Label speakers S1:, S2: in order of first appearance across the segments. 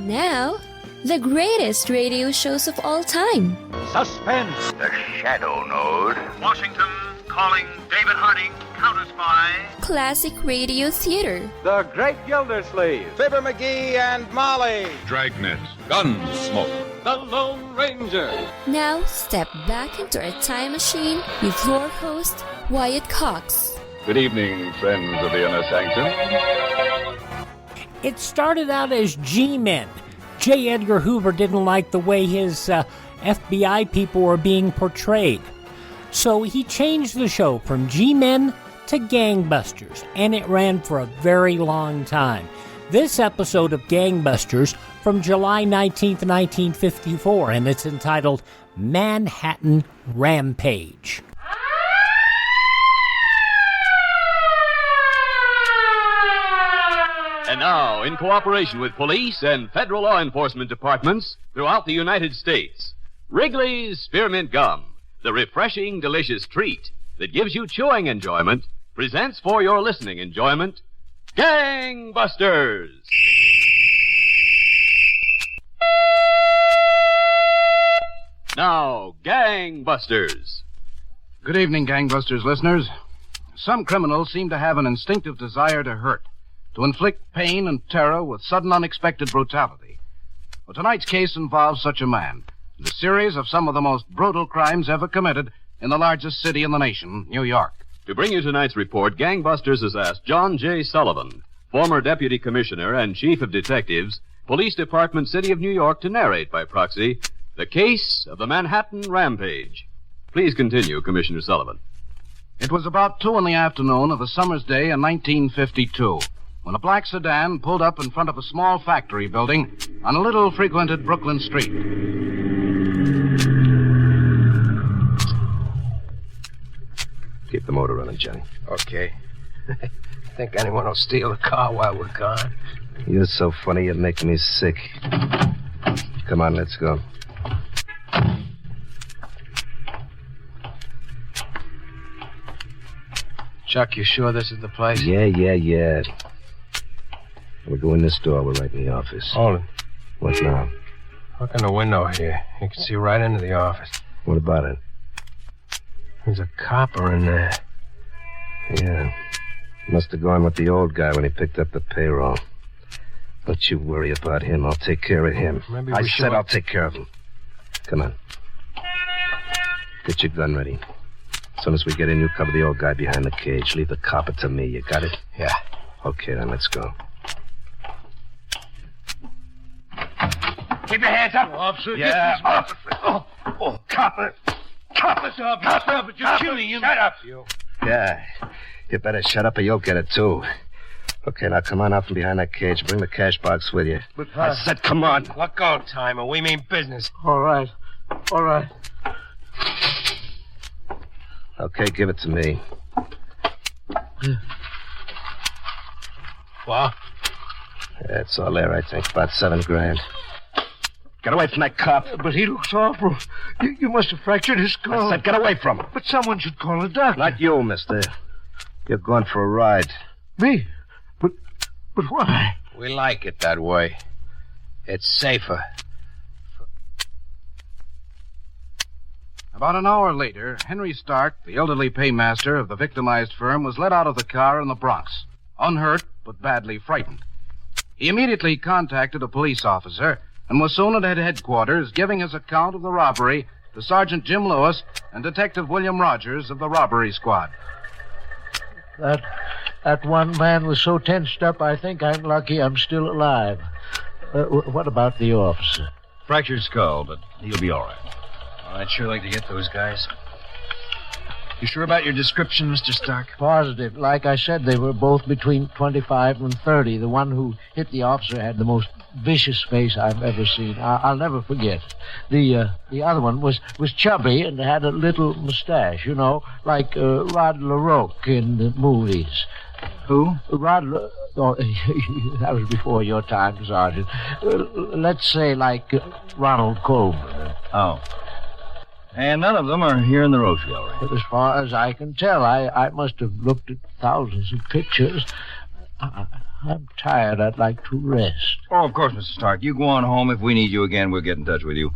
S1: Now, the greatest radio shows of all time.
S2: Suspense.
S3: The Shadow Node.
S4: Washington calling David Harding, counter-spy.
S1: Classic radio theater.
S2: The Great Gildersleeve.
S5: Fibber McGee and Molly.
S6: Dragnet. Gunsmoke.
S2: The Lone Ranger.
S1: Now, step back into a time machine with your host, Wyatt Cox.
S6: Good evening, friends of the Inner Sanctum.
S7: It started out as G-Men. J. Edgar Hoover didn't like the way his FBI people were being portrayed. So he changed the show from G-Men to Gangbusters, and it ran for a very long time. This episode of Gangbusters from July 19th, 1954, and it's entitled Manhattan Rampage.
S8: And now, in cooperation with police and federal law enforcement departments throughout the United States, Wrigley's Spearmint Gum, the refreshing, delicious treat that gives you chewing enjoyment, presents for your listening enjoyment, Gangbusters! Now, Gangbusters.
S5: Good evening, Gangbusters listeners. Some criminals seem to have an instinctive desire to hurt, to inflict pain and terror with sudden, unexpected brutality. Well, tonight's case involves such a man, the series of some of the most brutal crimes ever committed in the largest city in the nation, New York.
S8: To bring you tonight's report, Gangbusters has asked John J. Sullivan, former Deputy Commissioner and Chief of Detectives, Police Department, City of New York, to narrate by proxy the case of the Manhattan Rampage. Please continue, Commissioner Sullivan.
S5: It was about 2 p.m. of a summer's day in 1952 when a black sedan pulled up in front of a small factory building on a little frequented Brooklyn street.
S3: Keep the motor running, Johnny.
S9: Okay. Think anyone will steal the car while we're gone?
S3: You're so funny, you're making me sick. Come on, let's go.
S9: Chuck, you sure this is the place?
S3: Yeah. We go in this door, we're right in the office.
S9: Hold it.
S3: What now?
S9: Look in the window here. You can see right into the office.
S3: What about it?
S9: There's a copper in there.
S3: Yeah. Must have gone with the old guy when he picked up the payroll. Don't you worry about him. I'll take care of him.
S9: Maybe
S3: I
S9: we
S3: said
S9: should...
S3: I'll take care of him. Come on. Get your gun ready. As soon as we get in, you cover the old guy behind the cage. Leave the copper to me. You got it?
S9: Yeah.
S3: Okay, then let's go.
S9: Keep your hands up. Officer,
S3: Yeah,
S9: officer.
S3: Oh, copper. Copper.
S9: Stop it. You're killing him. Shut up, you.
S3: Yeah. You better shut up or you'll get it, too. Okay, now come on out from behind that cage. Bring the cash box with you.
S9: But,
S3: I said come on.
S9: Let go, Timer. We mean business.
S10: All right.
S3: Okay, give it to me.
S9: What?
S3: Yeah, it's all there, I think. About $7,000. Get away from that cop.
S10: But he looks awful. You must have fractured his skull.
S3: I said get away from him.
S10: But someone should call a doctor.
S3: Not you, mister. You're going for a ride.
S10: Me? But why?
S9: We like it that way. It's safer.
S5: About an hour later, Henry Stark, the elderly paymaster of the victimized firm, was let out of the car in the Bronx, unhurt but badly frightened. He immediately contacted a police officer and was soon at headquarters giving his account of the robbery to Sergeant Jim Lewis and Detective William Rogers of the robbery squad.
S10: That one man was so tensed up, I think I'm lucky I'm still alive. What about the officer?
S11: Fractured skull, but he'll be all right. I'd sure like to get those guys. You sure about your description, Mr. Stark?
S10: Positive. Like I said, they were both between 25 and 30. The one who hit the officer had the most vicious face I've ever seen. I'll never forget. The other one was chubby and had a little mustache, you know, like Rod LaRoque in the movies.
S5: Who?
S10: Oh, that was before your time, Sergeant. Let's say like Ronald Colman.
S11: Oh. And none of them are here in the Rose Gallery.
S10: But as far as I can tell, I must have looked at thousands of pictures. I'm tired. I'd like to rest.
S11: Oh, of course, Mr. Stark. You go on home. If we need you again, we'll get in touch with you.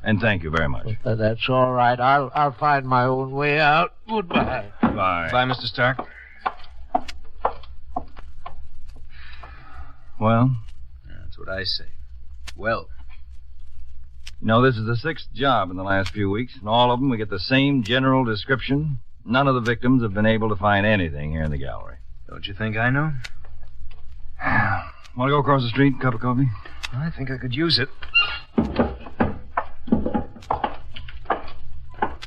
S11: And thank you very much.
S10: That's all right. I'll find my own way out. Goodbye.
S11: Bye.
S12: Bye, Mr. Stark.
S11: Well?
S12: That's what I say. Well.
S11: You know, this is the 6th job in the last few weeks, and all of them we get the same general description. None of the victims have been able to find anything here in the gallery.
S12: Don't you think I know?
S11: Want to go across the street? Cup of coffee?
S12: I think I could use it.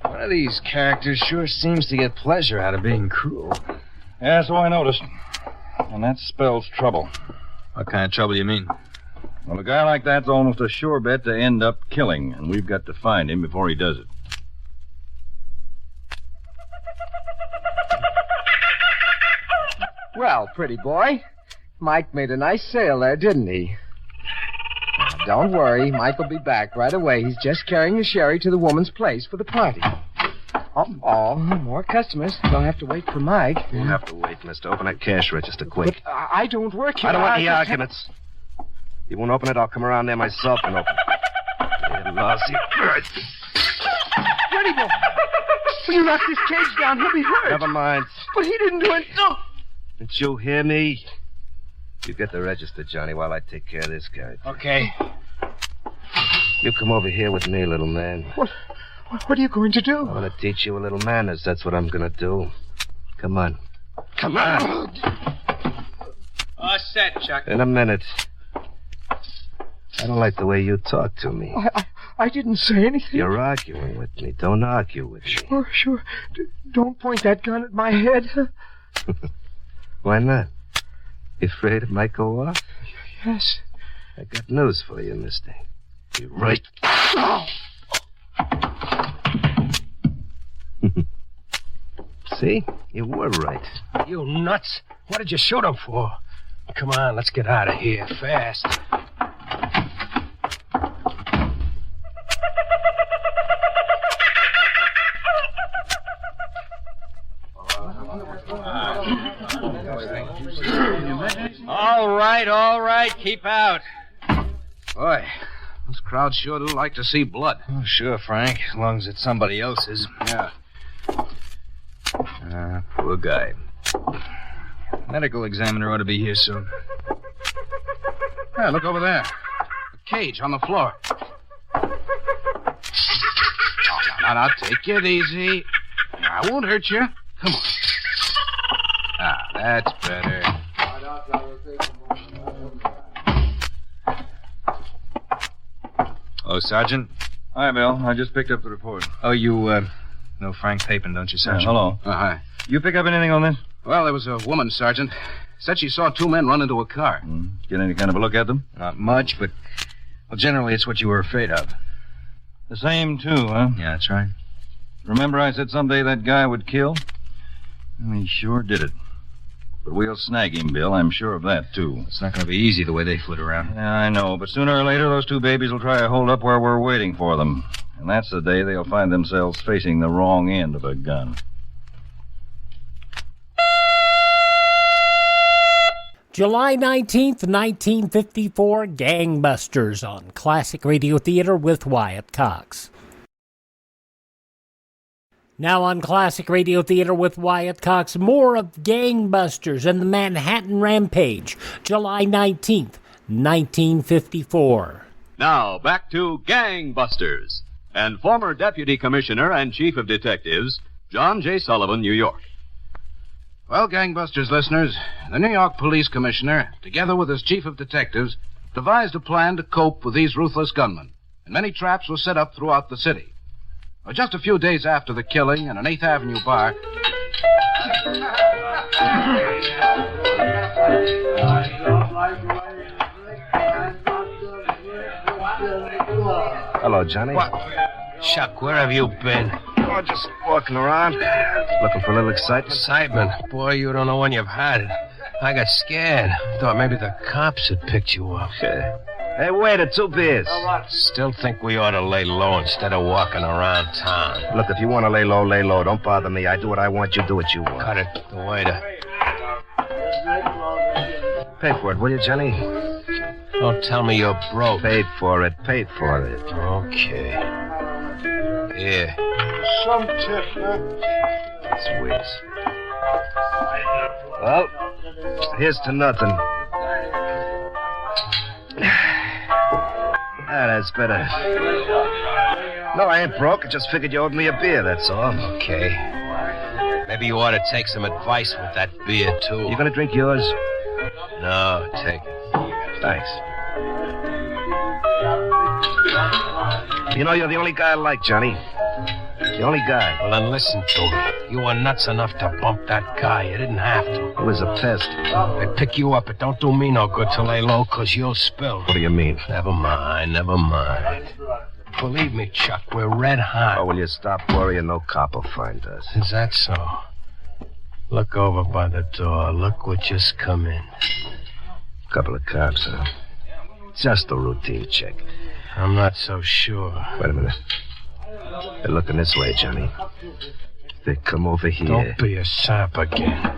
S12: One of these characters sure seems to get pleasure out of being cruel.
S11: Yeah, so I noticed. And that spells trouble.
S12: What kind of trouble you mean?
S11: Well, a guy like that's almost a sure bet to end up killing, and we've got to find him before he does it.
S9: Well, pretty boy, Mike made a nice sale there, didn't he? Now, don't worry, Mike will be back right away. He's just carrying the sherry to the woman's place for the party. Oh, more customers. Don't have to wait for Mike.
S3: You won't have to wait, mister. Open that cash register quick.
S9: But I don't work here.
S3: I don't want any arguments. You won't open it, I'll come around there myself and open it. You lousy bird.
S9: Pretty boy, when you knock this cage down, he'll be hurt.
S3: Never mind.
S9: But he didn't do it. No.
S3: Didn't you hear me? You get the register, Johnny, while I take care of this guy.
S9: Okay.
S3: You come over here with me, little man.
S9: What are you going to do?
S3: I'm going to teach you a little manners. That's what I'm going to do. Come on. Come on.
S12: All set, Chuck.
S3: In a minute. I don't like the way you talk to me.
S9: I didn't say anything.
S3: You're arguing with me. Don't argue with me.
S9: Sure. Don't point that gun at my head.
S3: Why not? You afraid it might go off?
S9: Yes.
S3: I got news for you, mister. You're right. Oh. See? You were right.
S9: You nuts. What did you shoot him for? Come on, let's get out of here fast.
S12: All right. Keep out.
S5: Boy, those crowds sure do like to see blood.
S12: Oh, sure, Frank. As long as it's somebody else's.
S5: Yeah.
S12: Poor guy. Medical examiner ought to be here soon.
S5: Yeah, look over there. A cage on the floor. Now, take it easy. I won't hurt you. Come on. That's better.
S12: Oh, Sergeant?
S11: Hi, Bill. I just picked up the report.
S12: Oh, you, know Frank Papin, don't you, Sergeant?
S11: Hello.
S5: Hi.
S11: You pick up anything on this?
S5: Well, there was a woman, Sergeant. Said she saw two men run into a car.
S11: Get any kind of a look at them?
S12: Not much, but... Well, generally, it's what you were afraid of.
S11: The same, too, huh?
S12: Yeah, that's right.
S11: Remember I said someday that guy would kill? Well, he sure did it. But we'll snag him, Bill. I'm sure of that, too.
S12: It's not going to be easy the way they flit around.
S11: Yeah, I know. But sooner or later, those two babies will try to hold up where we're waiting for them. And that's the day they'll find themselves facing the wrong end of a gun.
S7: July 19th, 1954, Gangbusters on Classic Radio Theater with Wyatt Cox. Now on Classic Radio Theater with Wyatt Cox, more of Gangbusters and the Manhattan Rampage, July 19th, 1954.
S8: Now, back to Gangbusters and former Deputy Commissioner and Chief of Detectives, John J. Sullivan, New York.
S5: Well, Gangbusters listeners, the New York Police Commissioner, together with his Chief of Detectives, devised a plan to cope with these ruthless gunmen, and many traps were set up throughout the city. Just a few days after the killing in an 8th Avenue bar...
S3: Hello, Johnny.
S9: What? Chuck, where have you been?
S3: Oh, just walking around. Looking for a little excitement.
S9: Excitement? Boy, you don't know when you've had it. I got scared. Thought maybe the cops had picked you up.
S3: Hey, waiter, 2 beers.
S9: Still think we ought to lay low instead of walking around town.
S3: Look, if you want to lay low, lay low. Don't bother me. I do what I want, you do what you want.
S9: Cut it. The waiter.
S3: Pay for it, will you, Johnny?
S9: Don't tell me you're broke.
S3: Paid for it.
S9: Okay. Here.
S13: Some tip, huh?
S3: That's weird. Well, here's to nothing. That's better. No, I ain't broke. I just figured you owed me a beer, that's all.
S9: Okay. Maybe you ought to take some advice with that beer, too.
S3: You gonna drink yours?
S9: No, take it.
S3: Thanks. You know, you're the only guy I like, Johnny. The only guy.
S9: Well, then listen to me. You were nuts enough to bump that guy. You didn't have to.
S3: He was a pest.
S9: They pick you up. It don't do me no good to lay low, because you'll spill.
S3: What do you mean?
S9: Never mind. Believe me, Chuck, we're red hot.
S3: Oh, will you stop worrying? No cop will find us.
S9: Is that so? Look over by the door. Look what just come in.
S3: Couple of cops, huh? Just a routine check.
S9: I'm not so sure.
S3: Wait a minute. They're looking this way, Johnny. They come over here.
S9: Don't be a sap again.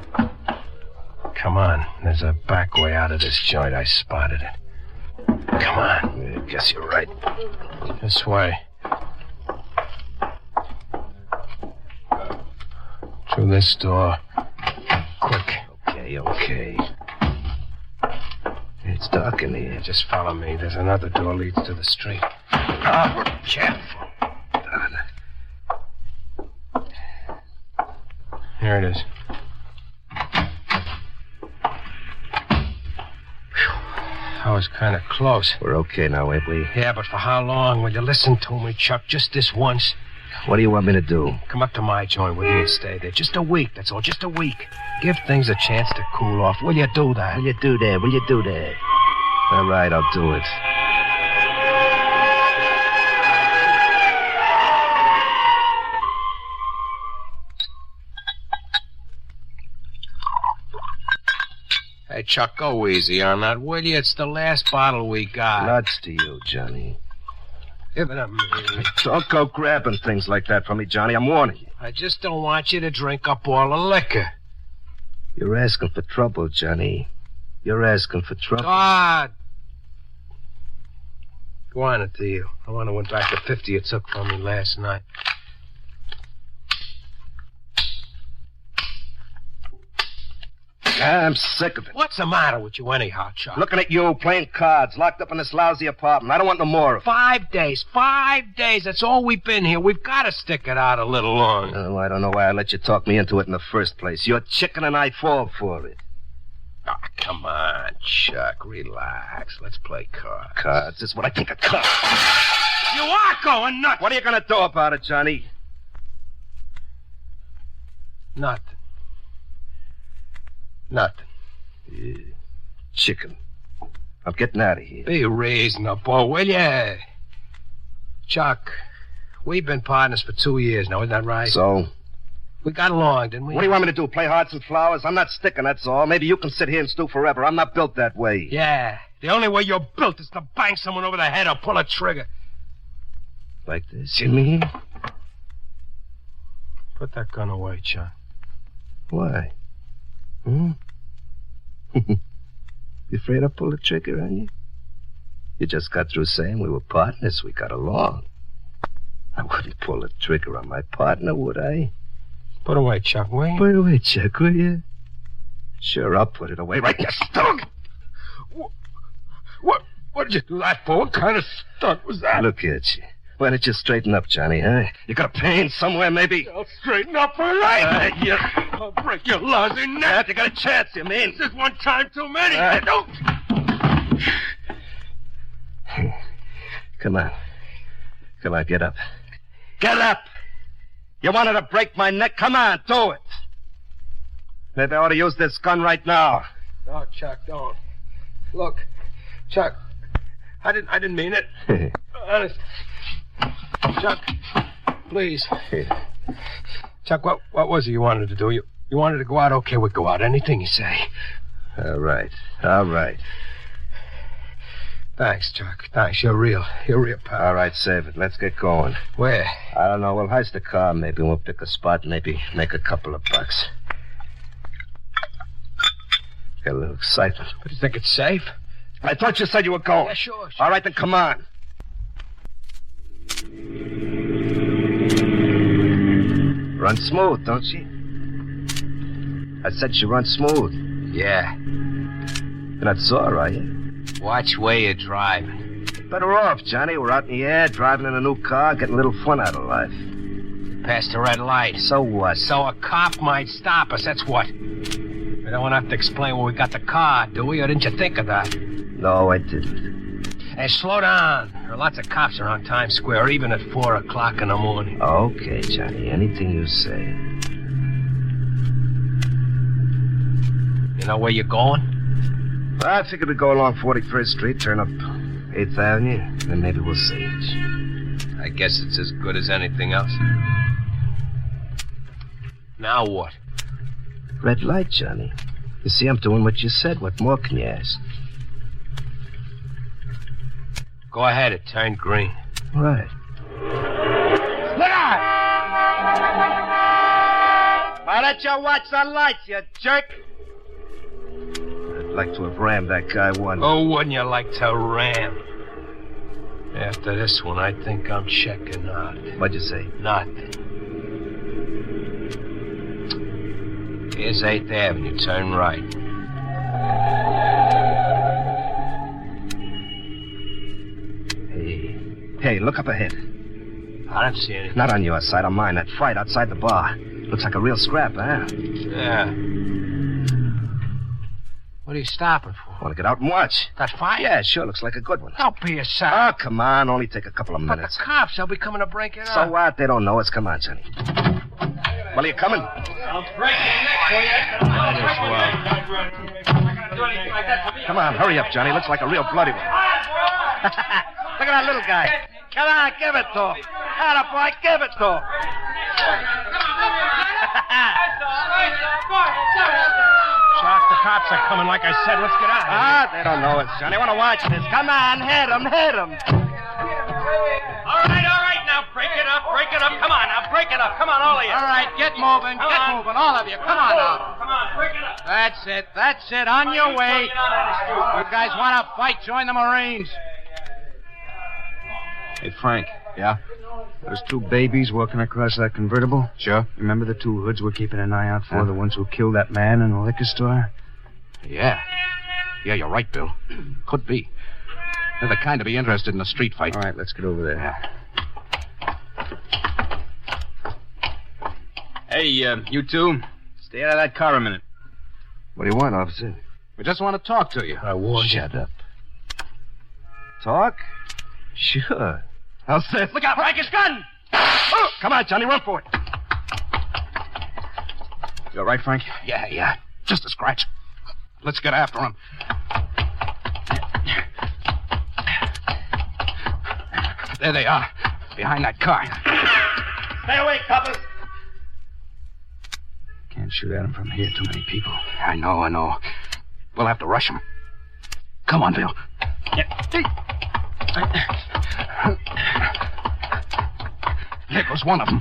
S9: Come on. There's a back way out of this joint. I spotted it. Come on.
S3: I guess you're right.
S9: This way. Through this door. Quick.
S3: Okay. It's dark in here.
S9: Just follow me. There's another door leads to the street. Oh, careful. Here it is. That was kind of close.
S3: We're okay now, ain't we?
S9: Yeah, but for how long? Will you listen to me, Chuck? Just this once.
S3: What do you want me to do?
S9: Come up to my joint with me and stay there. Just a week, that's all. Just a week. Give things a chance to cool off. Will you do that?
S3: Will you do that? All right, I'll do it.
S9: Hey, Chuck, go easy on that, will you? It's the last bottle we got.
S3: Nuts to you, Johnny.
S9: Give it to me.
S3: Don't go grabbing things like that from me, Johnny. I'm warning you.
S9: I just don't want you to drink up all the liquor.
S3: You're asking for trouble, Johnny. You're asking for trouble.
S9: God! Go on, it to you. I want to win back the 50 you took from me last night.
S3: I'm sick of it.
S9: What's the matter with you anyhow, Chuck?
S3: Looking at you, playing cards, locked up in this lousy apartment. I don't want no more of it.
S9: 5 days. 5 days. That's all we've been here. We've got to stick it out a little longer.
S3: Oh, I don't know why I let you talk me into it in the first place. You're chicken and I fall for it.
S9: Oh, come on, Chuck. Relax. Let's play cards.
S3: Cards? That's what I think of cards.
S9: You are going nuts.
S3: What are you going to do about it, Johnny?
S9: Nothing.
S3: Chicken. I'm getting out of here.
S9: Be reasonable, will you? Chuck, we've been partners for 2 years now, isn't that right?
S3: So?
S9: We got along, didn't we?
S3: What do you want me to do, play hearts and flowers? I'm not sticking, that's all. Maybe you can sit here and stew forever. I'm not built that way.
S9: Yeah, the only way you're built is to bang someone over the head or pull a trigger.
S3: Like this, you mean?
S9: Put that gun away, Chuck.
S3: Why? You afraid I'll pull the trigger on you? You just got through saying we were partners. We got along. I wouldn't pull the trigger on my partner, would I?
S9: Put away, Chuck, will you?
S3: Put it away, Chuck, will you? Sure, I'll put it away right now. Stunt!
S9: What did you do that for? What kind of stunt was that?
S3: Look at you. Why don't you straighten up, Johnny, huh? You got a pain somewhere, maybe?
S9: I'll straighten up, all right? I'll break your lousy neck.
S3: You got a chance, you mean?
S9: This is one time too many.
S3: Don't. Come on, get up. Get up! You wanted to break my neck? Come on, do it. Maybe I ought to use this gun right now.
S9: No, Chuck, don't. Look, Chuck, I didn't mean it. Honest. Chuck, please. Chuck, what was it you wanted to do? You wanted to go out? Okay, we'll go out. Anything you say.
S3: All right.
S9: Thanks, Chuck. Thanks. You're real pal.
S3: All right, save it. Let's get going.
S9: Where?
S3: I don't know. We'll heist the car, maybe. We'll pick a spot, maybe make a couple of bucks. Got a little excitement.
S9: But you think it's safe?
S3: I thought you said you were going.
S9: Yeah, sure.
S3: All right, then come on. Run smooth, don't she? I said she runs smooth.
S9: Yeah.
S3: You're not sore, are you?
S9: Watch where you're driving.
S3: Better off, Johnny. We're out in the air, driving in a new car, getting a little fun out of life.
S9: Past the red light.
S3: So what?
S9: So a cop might stop us, that's what. We don't have to explain where we got the car, do we? Or didn't you think of that?
S3: No, I didn't.
S9: Hey, slow down. There are lots of cops around Times Square, even at 4 o'clock in the morning.
S3: Okay, Johnny. Anything you say.
S9: You know where you're going?
S3: Well, I figured we'd go along 41st Street, turn up 8th Avenue, then maybe we'll see it.
S9: I guess it's as good as anything else. Now what?
S3: Red light, Johnny. You see, I'm doing what you said. What more can you ask?
S9: Go ahead, it turned green.
S3: Right.
S9: Look out!
S3: Why don't you watch the lights, you jerk? I'd like to have rammed that guy once.
S9: Oh, wouldn't you like to ram? After this one, I think I'm checking out.
S3: What'd you say?
S9: Nothing. Here's 8th Avenue, turn right.
S3: Hey, look up ahead.
S9: I don't see anything.
S3: Not on your side, on mine. That fight outside the bar. Looks like a real scrap, huh?
S9: Yeah. What are you stopping for?
S3: Want to get out and watch?
S9: That fight?
S3: Yeah, sure. Looks like a good one.
S9: Don't be a sap.
S3: Oh, come on. Only take a couple of minutes.
S9: But the cops, they'll be coming to break it up.
S3: So what? They don't know us. Come on, Johnny. Well, are you coming?
S4: I'll break your neck for you.
S9: Might as well.
S3: Come on, hurry up, Johnny. Looks like a real bloody one. Look at that little guy. Come on, give it to him. Atta boy, give it to him.
S9: Shock, the cops are coming, like I said. Let's get out of here.
S3: They don't know us, Johnny. I want to watch this. Come on, hit him, hit him.
S4: All right, now break it up. Come on, now break it up. Come on, all of you.
S5: All right, get moving, moving, all of you. Come on now.
S4: Come on, break it up.
S5: That's it, on your way. You guys want to fight, join the Marines.
S12: Hey, Frank.
S5: Yeah?
S12: Those two babies walking across that convertible?
S5: Sure.
S12: Remember the two hoods we're keeping an eye out for? The ones who killed that man in the liquor store?
S5: Yeah. Yeah, you're right, Bill. Could be. They're the kind to be interested in a street fight.
S12: All right, let's get over there.
S5: Yeah.
S12: Hey, you two. Stay out of that car a minute.
S3: What do you want, officer?
S5: We just want to talk to you.
S9: I warned you.
S3: Shut up. Talk? Sure. I'll say it.
S5: Look out, Frank, his gun!
S3: Oh, come on, Johnny, run for it.
S12: You all right, Frank?
S5: Yeah. Just a scratch. Let's get after him. There they are, behind that car.
S3: Stay away, coppers.
S12: Can't shoot at him from here. Too many people.
S5: I know. We'll have to rush him. Come on, Bill. There goes one of them.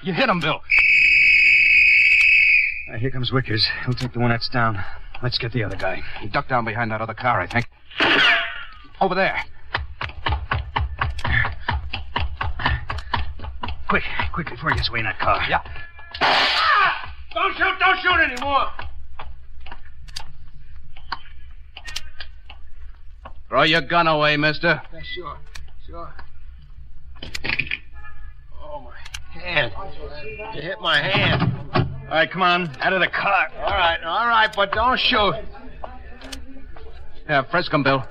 S5: You hit him, Bill.
S12: Here comes Wickers. He'll take the one that's down. Let's get the other guy.
S5: He ducked down behind that other car, I think. Over there.
S12: Quick, before he gets away in that car.
S5: Yeah.
S4: Don't shoot anymore.
S5: Throw your gun away, mister.
S9: Yeah, sure. Oh, my hand. You hit my hand.
S12: All right, come on. Out of the car.
S9: All right, but don't shoot.
S5: Yeah, frisk him, Bill.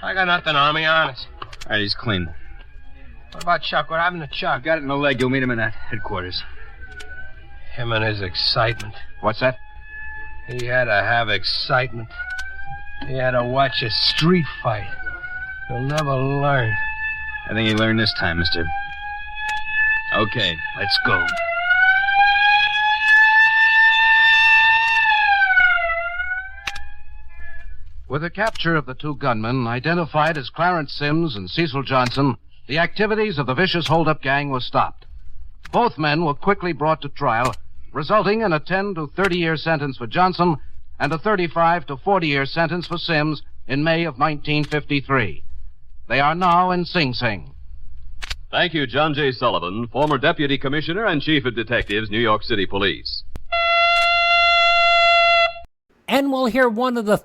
S9: I got nothing on me, honest.
S12: All right, he's clean.
S9: What about Chuck? What happened to Chuck?
S12: Got it in the leg. You'll meet him in that headquarters.
S9: Him and his excitement.
S5: What's that?
S9: He had to have excitement. He had to watch a street fight. He'll never learn.
S12: I think he learned this time, mister. Okay, let's go.
S5: With the capture of the two gunmen, identified as Clarence Sims and Cecil Johnson, the activities of the vicious hold-up gang were stopped. Both men were quickly brought to trial, resulting in a 10 to 30-year sentence for Johnson and a 35 to 40-year sentence for Sims in May of 1953. They are now in Sing Sing.
S8: Thank you, John J. Sullivan, former Deputy Commissioner and Chief of Detectives, New York City Police.
S7: And we'll hear one of the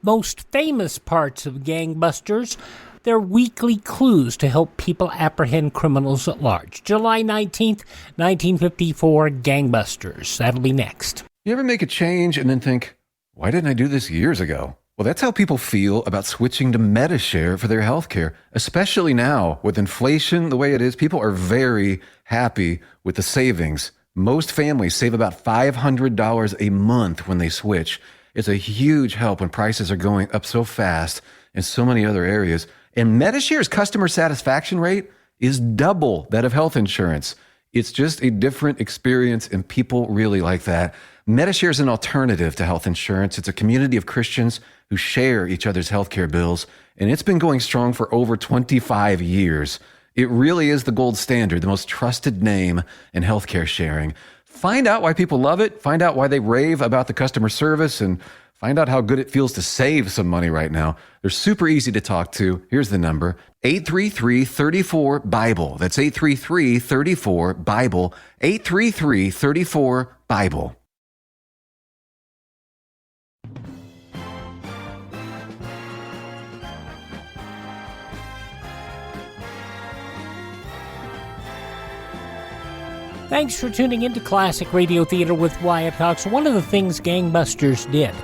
S7: most famous parts of Gangbusters, their weekly clues to help people apprehend criminals at large. July 19th, 1954, Gangbusters. That'll be next.
S14: You ever make a change and then think, why didn't I do this years ago? Well, that's how people feel about switching to MediShare for their health care, especially now with inflation the way it is. People are very happy with the savings. Most families save about $500 a month when they switch. It's a huge help when prices are going up so fast in so many other areas. And MediShare's customer satisfaction rate is double that of health insurance. It's just a different experience, and people really like that. MediShare is an alternative to health insurance. It's a community of Christians who share each other's healthcare bills, and it's been going strong for over 25 years. It really is the gold standard, the most trusted name in healthcare sharing. Find out why people love it, find out why they rave about the customer service, and find out how good it feels to save some money right now. They're super easy to talk to. Here's the number, 833-34-BIBLE. That's 833-34-BIBLE, 833-34-BIBLE.
S7: Thanks for tuning into Classic Radio Theater with Wyatt Cox. One of the things Gangbusters did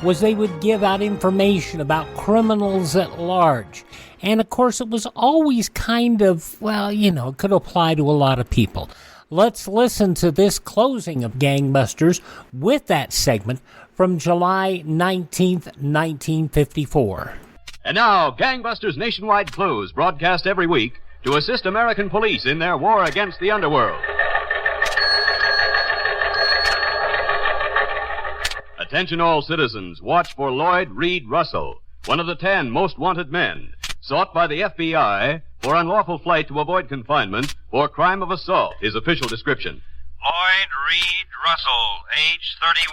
S7: was they would give out information about criminals at large. And, of course, it was always kind of, well, you know, it could apply to a lot of people. Let's listen to this closing of Gangbusters with that segment from July 19th, 1954.
S8: And now, Gangbusters Nationwide Clues, broadcast every week to assist American police in their war against the underworld. Attention all citizens, watch for Lloyd Reed Russell, one of the 10 most wanted men, sought by the FBI for unlawful flight to avoid confinement for crime of assault, his official description.
S15: Lloyd Reed Russell, age 31,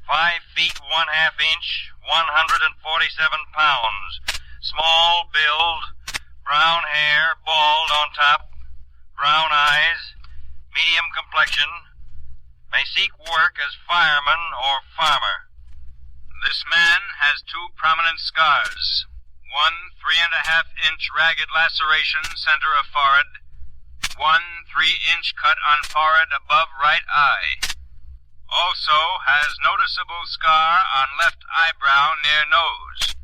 S15: 5 feet 1/2 inch, 147 pounds, small build, brown hair, bald on top, brown eyes, medium complexion, may seek work as fireman or farmer. This man has 2 prominent scars. One 3.5-inch ragged laceration center of forehead. One 3-inch cut on forehead above right eye. Also has noticeable scar on left eyebrow near nose.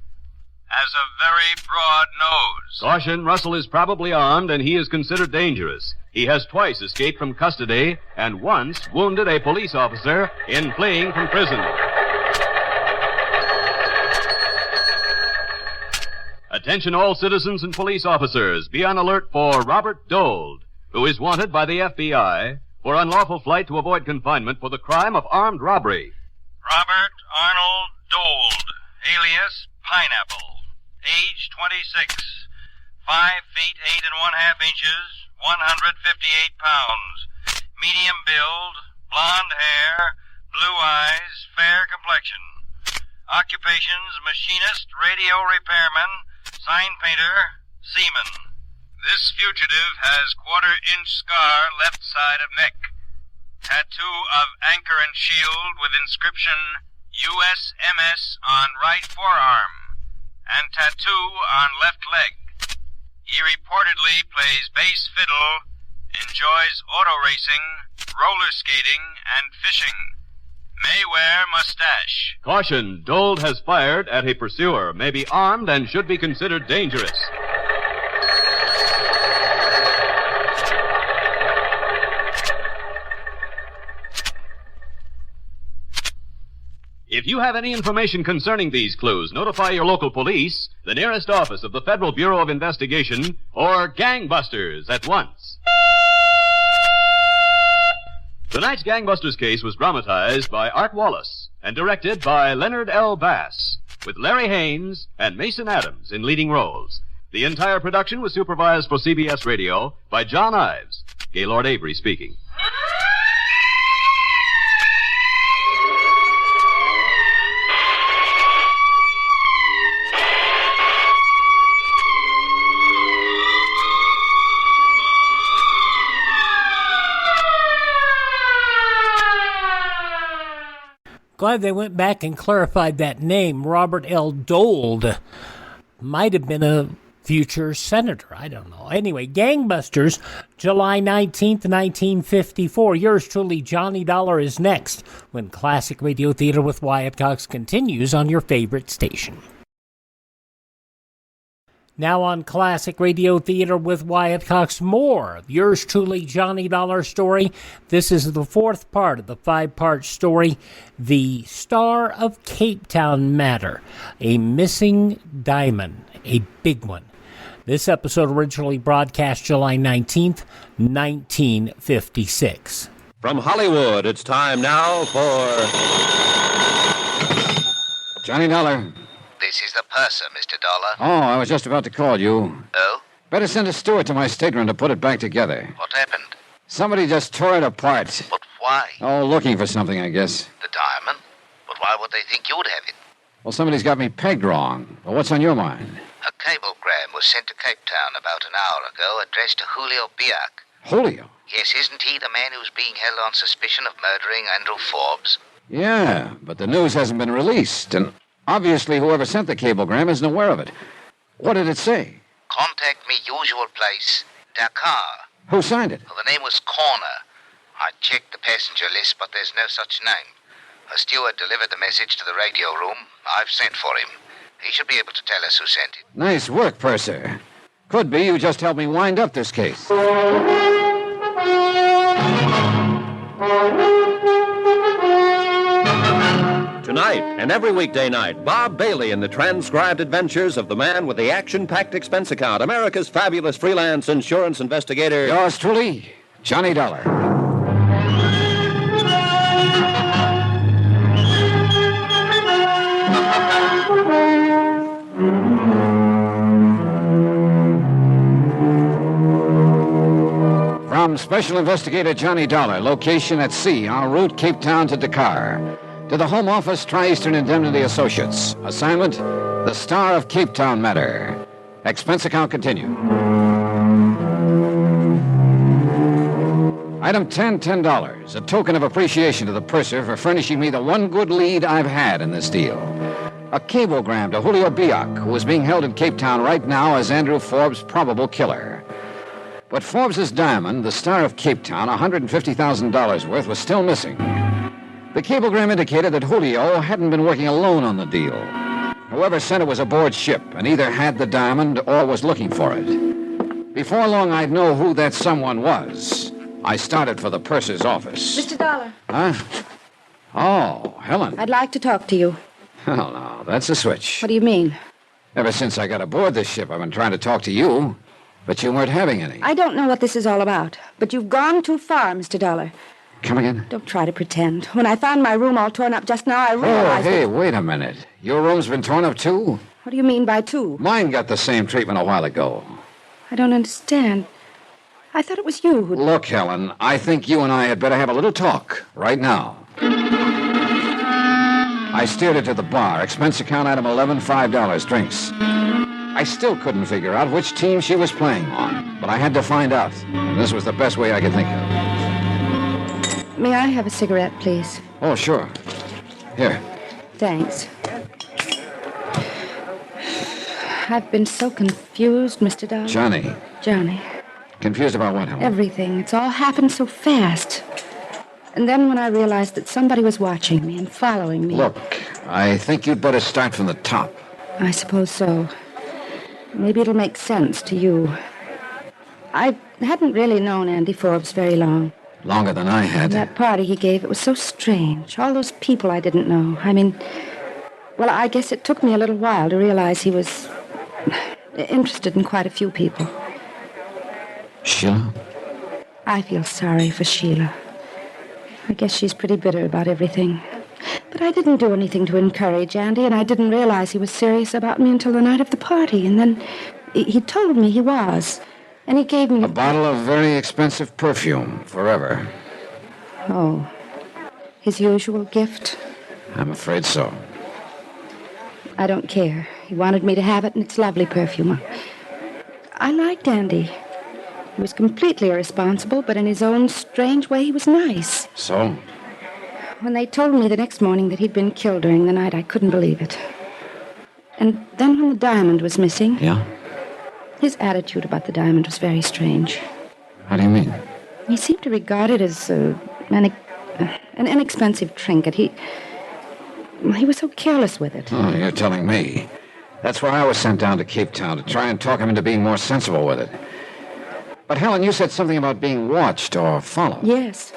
S15: Has a very broad nose.
S8: Caution, Russell is probably armed and he is considered dangerous. He has twice escaped from custody and once wounded a police officer in fleeing from prison. Attention all citizens and police officers. Be on alert for Robert Dold, who is wanted by the FBI for unlawful flight to avoid confinement for the crime of armed robbery.
S15: Robert Arnold Dold, alias Pineapple, age 26, 5 feet 8.5 inches, 158 pounds, medium build, blonde hair, blue eyes, fair complexion. Occupations, machinist, radio repairman, sign painter, seaman. This fugitive has 1/4-inch scar left side of neck. Tattoo of anchor and shield with inscription USMS on right forearm, and tattoo on left leg. He reportedly plays bass fiddle, enjoys auto racing, roller skating, and fishing. May wear mustache.
S8: Caution, Dold has fired at a pursuer, may be armed and should be considered dangerous. If you have any information concerning these clues, notify your local police, the nearest office of the Federal Bureau of Investigation, or Gangbusters at once. Tonight's Gangbusters case was dramatized by Art Wallace and directed by Leonard L. Bass, with Larry Haynes and Mason Adams in leading roles. The entire production was supervised for CBS Radio by John Ives. Gaylord Avery speaking.
S7: Glad they went back and clarified that name. Robert L. Dole might have been a future senator. I don't know. Anyway, Gangbusters, July 19th, 1954. Yours truly, Johnny Dollar, is next when Classic Radio Theater with Wyatt Cox continues on your favorite station. Now on Classic Radio Theater with Wyatt Cox, more of yours truly, Johnny Dollar story. This is the fourth part of the five-part story, The Star of Capetown Matter, a missing diamond, a big one. This episode originally broadcast July 19th, 1956.
S16: From Hollywood, it's time now for
S17: Johnny Dollar.
S18: This is the purser, Mr. Dollar.
S17: Oh, I was just about to call you.
S18: Oh?
S17: Better send a steward to my stateroom to put it back together.
S18: What happened?
S17: Somebody just tore it apart.
S18: But why?
S17: Oh, looking for something, I guess.
S18: The diamond? But why would they think you'd have it?
S17: Well, somebody's got me pegged wrong. Well, what's on your mind?
S18: A cablegram was sent to Cape Town about an hour ago, addressed to Julio Biak.
S17: Julio?
S18: Yes, isn't he the man who's being held on suspicion of murdering Andrew Forbes?
S17: Yeah, but the news hasn't been released, and obviously whoever sent the cablegram isn't aware of it. What did it say?
S18: Contact me, usual place, Dakar.
S17: Who signed it?
S18: Well, the name was Corner. I checked the passenger list, but there's no such name. A steward delivered the message to the radio room. I've sent for him. He should be able to tell us who sent it.
S17: Nice work, Purser. Could be you just helped me wind up this case.
S16: Tonight and every weekday night, Bob Bailey in the transcribed adventures of the man with the action-packed expense account, America's fabulous freelance insurance investigator.
S17: Yours truly, Johnny Dollar. From Special Investigator Johnny Dollar, location at sea, en route Cape Town to Dakar. To the Home Office, Tri-Eastern Indemnity Associates. Assignment, The Star of Capetown Matter. Expense account continue. Item 10, $10. A token of appreciation to the purser for furnishing me the one good lead I've had in this deal. A cablegram to Julio Biak, who is being held in Cape Town right now as Andrew Forbes' probable killer. But Forbes' diamond, the Star of Capetown, $150,000 worth, was still missing. The cablegram indicated that Julio hadn't been working alone on the deal. Whoever sent it was aboard ship and either had the diamond or was looking for it. Before long, I'd know who that someone was. I started for the purser's office.
S19: Mr. Dollar.
S17: Huh? Oh, Helen.
S19: I'd like to talk to you.
S17: Hell no, that's a switch.
S19: What do you mean?
S17: Ever since I got aboard this ship, I've been trying to talk to you, but you weren't having any.
S19: I don't know what this is all about, but you've gone too far, Mr. Dollar.
S17: Come again?
S19: Don't try to pretend. When I found my room all torn up just now, I realized...
S17: Oh, hey, wait a minute. Your room's been torn up, too?
S19: What do you mean by two?
S17: Mine got the same treatment a while ago.
S19: I don't understand. I thought it was you who...
S17: Look, Helen, I think you and I had better have a little talk right now. I steered her to the bar. Expense account item 11, $5, drinks. I still couldn't figure out which team she was playing on, but I had to find out, and this was the best way I could think of.
S19: May I have a cigarette, please?
S17: Oh, sure. Here.
S19: Thanks. I've been so confused, Mr. Dollar.
S17: Johnny.
S19: Johnny.
S17: Confused about what, Helen?
S19: Everything. It's all happened so fast. And then when I realized that somebody was watching me and following me...
S17: Look, I think you'd better start from the top.
S19: I suppose so. Maybe it'll make sense to you. I hadn't really known Andy Forbes very long.
S17: Longer than I had.
S19: That party he gave, it was so strange. All those people I didn't know. I mean, well, I guess it took me a little while to realize he was interested in quite a few people.
S17: Sheila?
S19: I feel sorry for Sheila. I guess she's pretty bitter about everything. But I didn't do anything to encourage Andy, and I didn't realize he was serious about me until the night of the party. And then he told me he was. And he gave me
S17: a bottle of very expensive perfume, forever.
S19: Oh, his usual gift?
S17: I'm afraid so.
S19: I don't care. He wanted me to have it, and it's lovely perfume. I liked Andy. He was completely irresponsible, but in his own strange way, he was nice.
S17: So?
S19: When they told me the next morning that he'd been killed during the night, I couldn't believe it. And then when the diamond was missing...
S17: Yeah?
S19: His attitude about the diamond was very strange.
S17: How do you mean?
S19: He seemed to regard it as an inexpensive trinket. He was so careless with it.
S17: Oh, you're telling me. That's why I was sent down to Cape Town, to try and talk him into being more sensible with it. But, Helen, you said something about being watched or followed.
S19: Yes.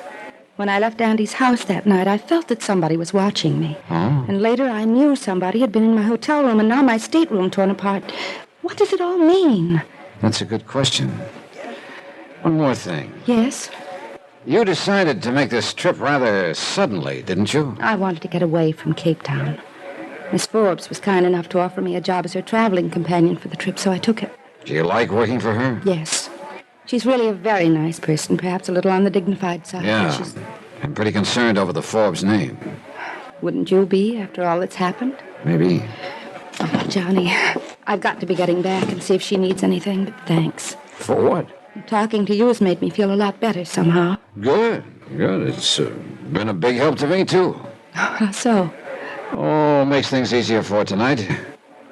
S19: When I left Andy's house that night, I felt that somebody was watching me.
S17: Oh?
S19: And later I knew somebody had been in my hotel room, and now my stateroom torn apart. What does it all mean?
S17: That's a good question. One more thing.
S19: Yes?
S17: You decided to make this trip rather suddenly, didn't you?
S19: I wanted to get away from Cape Town. Miss Forbes was kind enough to offer me a job as her traveling companion for the trip, so I took it.
S17: Do you like working for her?
S19: Yes. She's really a very nice person, perhaps a little on the dignified side.
S17: Yeah. I'm pretty concerned over the Forbes name.
S19: Wouldn't you be, after all that's happened?
S17: Maybe.
S19: Oh, Johnny, I've got to be getting back and see if she needs anything, but thanks.
S17: For what?
S19: Talking to you has made me feel a lot better somehow.
S17: Good. It's been a big help to me, too.
S19: How so?
S17: Oh, makes things easier for tonight.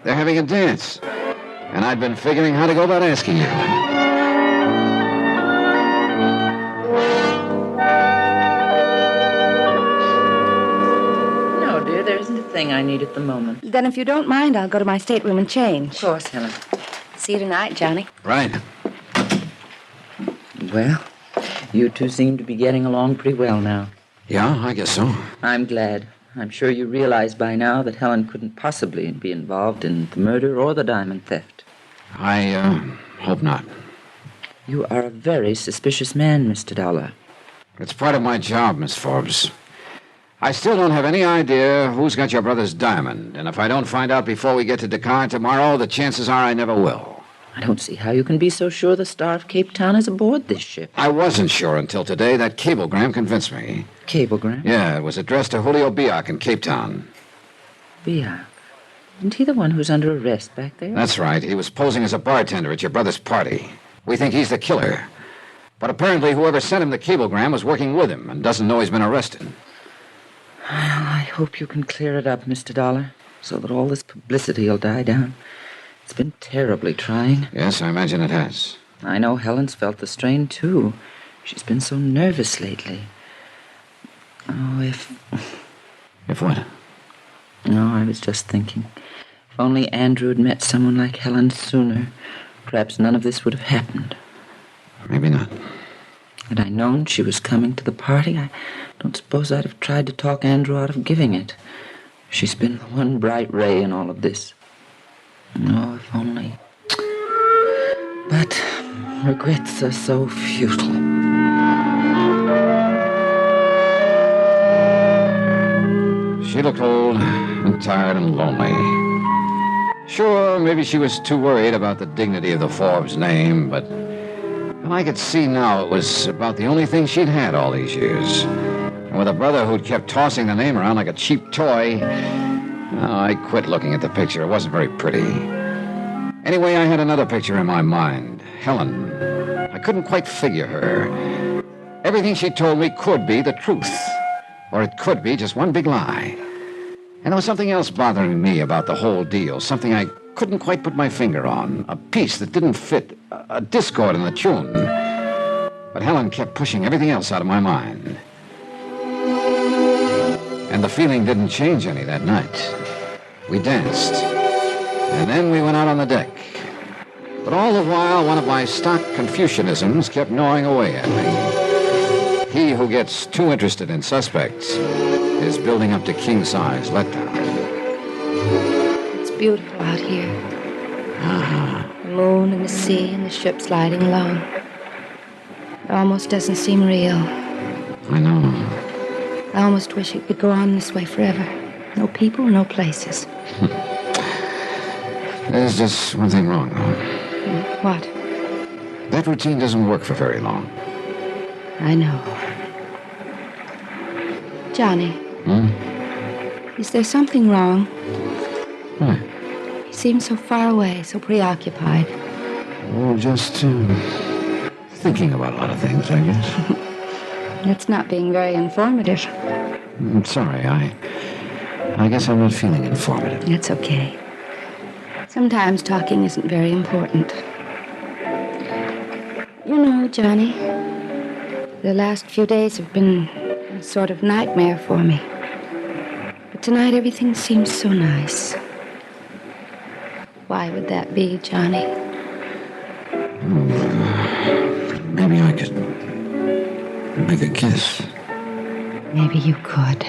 S17: They're having a dance. And I'd been figuring how to go about asking you.
S20: No, dear, there isn't a thing I need at the moment.
S19: Then if you don't mind, I'll go to my stateroom and change.
S20: Of course, Helen.
S19: See you tonight, Johnny.
S17: Right.
S20: Well, you two seem to be getting along pretty well now.
S17: Yeah, I guess so.
S20: I'm glad. I'm sure you realize by now that Helen couldn't possibly be involved in the murder or the diamond theft.
S17: I hope not.
S20: You are a very suspicious man, Mr. Dollar.
S17: It's part of my job, Miss Forbes. I still don't have any idea who's got your brother's diamond, and if I don't find out before we get to Dakar tomorrow, the chances are I never will.
S20: I don't see how you can be so sure the Star of Capetown is aboard this ship.
S17: I wasn't sure until today. That cablegram convinced me.
S20: Cablegram?
S17: Yeah, it was addressed to Julio Biak in Cape Town.
S20: Biak? Isn't he the one who's under arrest back there?
S17: That's right. He was posing as a bartender at your brother's party. We think he's the killer. But apparently whoever sent him the cablegram was working with him and doesn't know he's been arrested.
S20: Well, I hope you can clear it up, Mr. Dollar, so that all this publicity will die down. It's been terribly trying.
S17: Yes, I imagine it has.
S20: I know Helen's felt the strain, too. She's been so nervous lately. Oh, if
S17: what?
S20: No, I was just thinking. If only Andrew had met someone like Helen sooner, perhaps none of this would have happened.
S17: Maybe not.
S20: Had I known she was coming to the party, I don't suppose I'd have tried to talk Andrew out of giving it. She's been the one bright ray in all of this. Oh, if only. But regrets are so futile.
S17: She looked old and tired and lonely. Sure, maybe she was too worried about the dignity of the Forbes name, but I could see now it was about the only thing she'd had all these years. And with a brother who'd kept tossing the name around like a cheap toy, I quit looking at the picture. It wasn't very pretty. Anyway, I had another picture in my mind. Helen. I couldn't quite figure her. Everything she told me could be the truth. Or it could be just one big lie. And there was something else bothering me about the whole deal. Something I couldn't quite put my finger on. A piece that didn't fit. A discord in the tune. But Helen kept pushing everything else out of my mind. And the feeling didn't change any that night. We danced. And then we went out on the deck. But all the while, one of my stock Confucianisms kept gnawing away at me. He who gets too interested in suspects is building up to king-size letdown.
S19: It's beautiful out here.
S17: Uh-huh.
S19: The moon and the sea and the ship sliding along. It almost doesn't seem real.
S17: I know.
S19: I almost wish it could go on this way forever. No people, no places.
S17: There's just one thing wrong, though.
S19: What?
S17: That routine doesn't work for very long.
S19: I know. Johnny,
S17: Hmm?
S19: is there something wrong?
S17: What?
S19: You seem so far away, so preoccupied.
S17: Oh, just thinking about a lot of things, I guess.
S19: That's not being very informative.
S17: I'm sorry, I guess I'm not feeling informative.
S19: That's okay. Sometimes talking isn't very important. You know, Johnny, the last few days have been a sort of nightmare for me. But tonight everything seems so nice. Why would that be, Johnny?
S17: Maybe I could make a kiss.
S19: Maybe you could.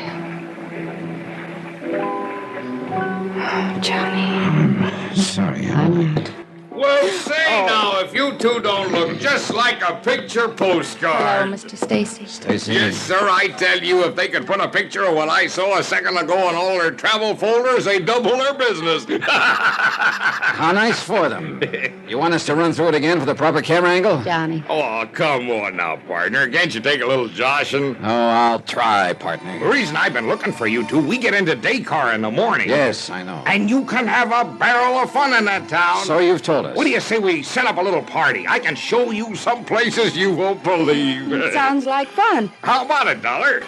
S19: Oh, Johnny.
S17: Sorry,
S19: I'm not.
S21: Well, say now, if you two don't look just like a picture postcard.
S19: Hello, Mr. Stacy.
S17: Stacy?
S21: Yes, sir, I tell you, if they could put a picture of what I saw a second ago in all their travel folders, they'd double their business.
S17: How nice for them. You want us to run through it again for the proper camera angle?
S19: Johnny.
S21: Oh, come on now, partner. Can't you take a little joshing?
S17: Oh, I'll try, partner.
S21: The reason I've been looking for you two, we get into Dakar in the morning.
S17: Yes, I know.
S21: And you can have a barrel of fun in that town.
S17: So you've told us.
S21: What do you say we set up a little party? I can show you some places you won't believe.
S19: It sounds like fun.
S21: How about it, Dollar?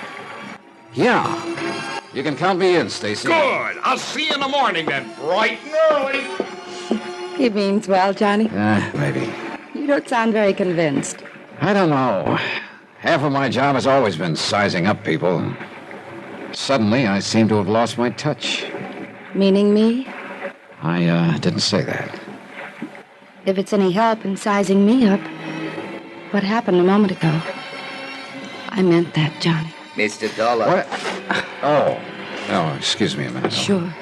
S17: Yeah. You can count me in, Stacy.
S21: Good. I'll see you in the morning then, bright and early.
S19: He means well, Johnny.
S17: Maybe.
S19: You don't sound very convinced.
S17: I don't know. Half of my job has always been sizing up people. Suddenly, I seem to have lost my touch.
S19: Meaning me?
S17: I didn't say that.
S19: If it's any help in sizing me up, what happened a moment ago? I meant that, Johnny.
S18: Mr. Dollar.
S17: What? Oh, excuse me a minute.
S19: Sure.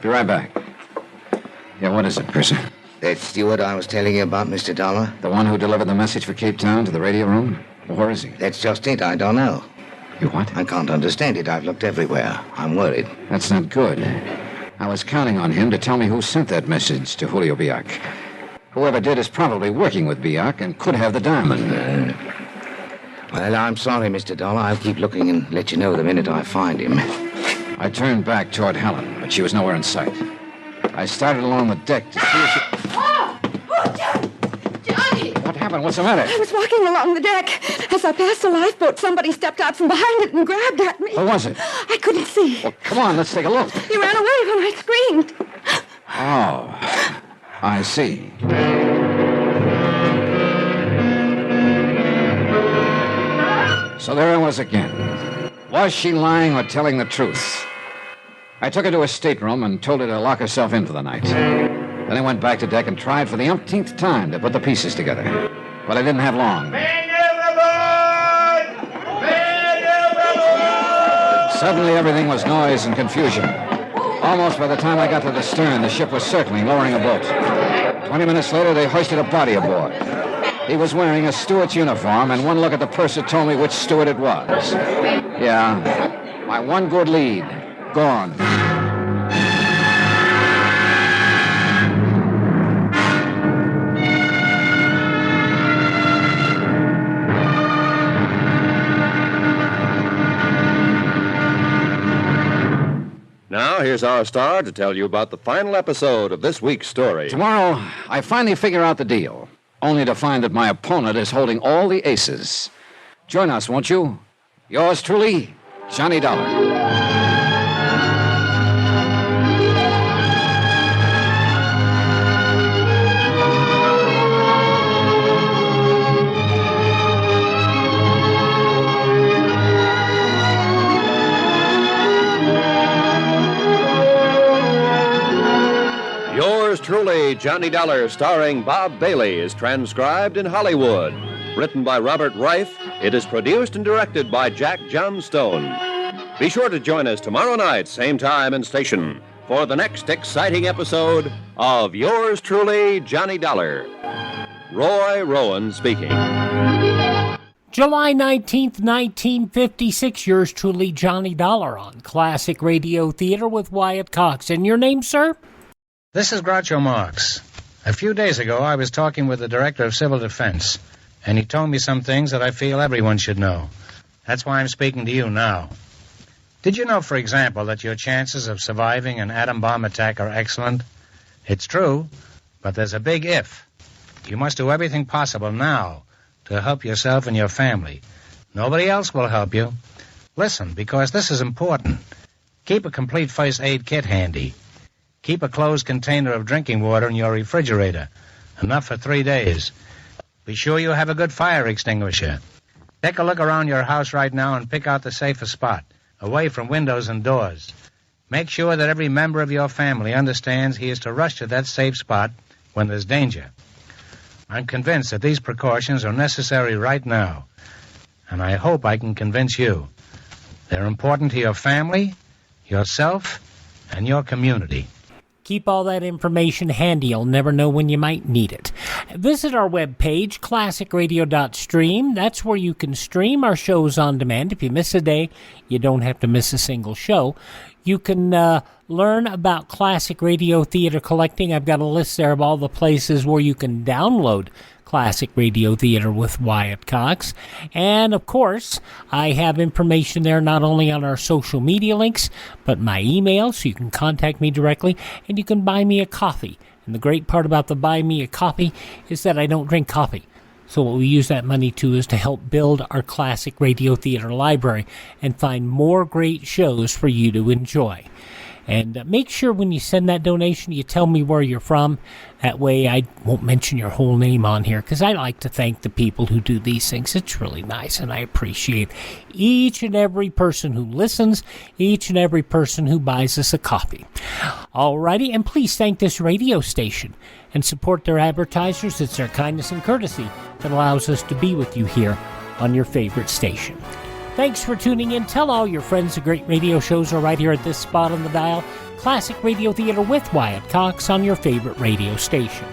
S17: Be right back. Yeah, what is it, Purser?
S18: That steward I was telling you about, Mr. Dollar?
S17: The one who delivered the message for Cape Town to the radio room? Where is he?
S18: That's just it. I don't know.
S17: You what?
S18: I can't understand it. I've looked everywhere. I'm worried.
S17: That's not good. I was counting on him to tell me who sent that message to Julio Biak. Whoever did is probably working with Biak and could have the diamond.
S18: Well, I'm sorry, Mr. Dollar. I'll keep looking and let you know the minute I find him.
S17: I turned back toward Helen, but she was nowhere in sight. I started along the deck to see if she...
S19: Johnny!
S17: What happened? What's the matter?
S19: I was walking along the deck. As I passed a lifeboat, somebody stepped out from behind it and grabbed at me.
S17: What was it?
S19: I couldn't see.
S17: Well, come on, let's take a look.
S19: He ran away when I screamed.
S17: Oh, I see. So there I was again. Was she lying or telling the truth? I took her to her stateroom and told her to lock herself in for the night. Then I went back to deck and tried for the umpteenth time to put the pieces together. But I didn't have long. Suddenly everything was noise and confusion. Almost by the time I got to the stern, the ship was circling, lowering a boat. 20 minutes later, they hoisted a body aboard. He was wearing a steward's uniform, and one look at the purser told me which steward it was. Yeah, my one good lead, gone.
S16: Now, here's our star to tell you about the final episode of this week's story.
S17: Tomorrow, I finally figure out the deal, only to find that my opponent is holding all the aces. Join us, won't you? Yours truly, Johnny Dollar.
S16: Yours truly, Johnny Dollar, starring Bob Bailey, is transcribed in Hollywood. Written by Robert Reif, it is produced and directed by Jack Johnstone. Be sure to join us tomorrow night, same time and station, for the next exciting episode of Yours truly, Johnny Dollar. Roy Rowan speaking.
S7: July 19th, 1956, yours truly, Johnny Dollar, on Classic Radio Theater with Wyatt Cox. And your name, sir?
S22: This is Groucho Marx.
S2: A few days ago, I was talking with the Director of Civil Defense, and he told me some things that I feel everyone should know. That's why I'm speaking to you now. Did you know, for example, that your chances of surviving an atom bomb attack are excellent? It's true, but there's a big if. You must do everything possible now to help yourself and your family. Nobody else will help you. Listen, because this is important. Keep a complete first aid kit handy. Keep a closed container of drinking water in your refrigerator, enough for 3 days. Be sure you have a good fire extinguisher. Take a look around your house right now and pick out the safest spot, away from windows and doors. Make sure that every member of your family understands he is to rush to that safe spot when there's danger. I'm convinced that these precautions are necessary right now, and I hope I can convince you. They're important to your family, yourself, and your community.
S7: Keep all that information handy. You'll never know when you might need it. Visit our webpage, classicradio.stream. That's where you can stream our shows on demand. If you miss a day, you don't have to miss a single show. You can learn about classic radio theater collecting. I've got a list there of all the places where you can download Classic Radio Theater with Wyatt Cox. And, of course, I have information there not only on our social media links, but my email, so you can contact me directly, and you can buy me a coffee. And the great part about the buy me a coffee is that I don't drink coffee. So what we use that money to is to help build our Classic Radio Theater library and find more great shows for you to enjoy. And make sure when you send that donation, you tell me where you're from. That way I won't mention your whole name on here, because I like to thank the people who do these things. It's really nice, and I appreciate each and every person who listens, each and every person who buys us a coffee. Alrighty, and please thank this radio station and support their advertisers. It's their kindness and courtesy that allows us to be with you here on your favorite station. Thanks for tuning in. Tell all your friends the great radio shows are right here at this spot on the dial. Classic Radio Theater with Wyatt Cox on your favorite radio station.